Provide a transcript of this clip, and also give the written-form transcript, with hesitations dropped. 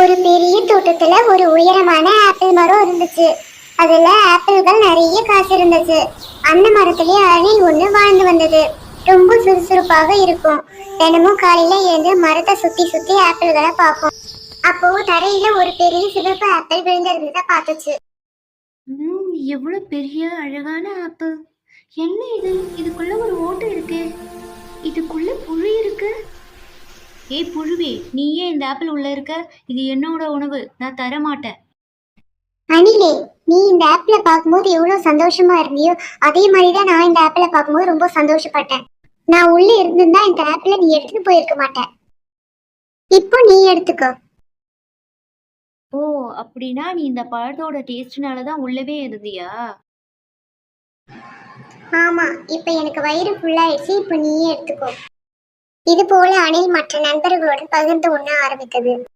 ஒரு பெரிய தோட்டத்துல ஒரு உயரமான ஆப்பிள் மரம் இருந்துச்சு. அதுல ஆப்பிள்கள் நிறைய காசு இருந்துச்சு. அந்த மரத்திலேயே அணில் ஒண்ணு வாழ்ந்து வந்தது. ரொம்ப சுறுசுறுப்பாக இருக்கும். தினமும் காலையில எழுந்து மரத்தை சுத்தி சுத்தி ஆப்பிள்களை பார்க்கும். அப்போ தரையில ஒரு பெரிய சிவப்பு ஆப்பிள் விழுந்திருந்ததை பார்த்துச்சு. எவ்வளவு பெரிய அழகான ஆப்பிள்! என்ன இது? இதுக்குள்ள ஒரு ஓட்டை இருக்கு. இதுக்குள்ள புழு இருக்கு. ஏய் புழுவே, நீ ஏன் இந்த ஆப்பிள் உள்ள இருக்க? இது என்னோட உணவு, நான் தர மாட்டேன். அணிலே, நீ இந்த ஆப்பிள பார்க்கும்போது எவ்வளவு சந்தோஷமா இருந்தியோ அதே மாதிரிதான் நான் இந்த ஆப்பிள பார்க்கும்போது ரொம்ப சந்தோஷப்பட்டேன். நான் உள்ள இருந்திருந்தா இந்த ஆப்பிள நீ எடுத்துட்டு போயிருக்க மாட்டேன். இப்போ நீ எடுத்துக்கோ. ஓ, அப்படின்னா நீ இந்த பழத்தோட டேஸ்ட்னால தான் உள்ளவே இருந்தியா? ஆமா, இப்ப எனக்கு வயிறு ஃபுல்லாயிடுச்சு. இப்ப நீயே எடுத்துக்கோ. இது போல அணில் மற்ற நண்பர்களுடன் பகிர்ந்து உண்ண ஆரம்பித்தது.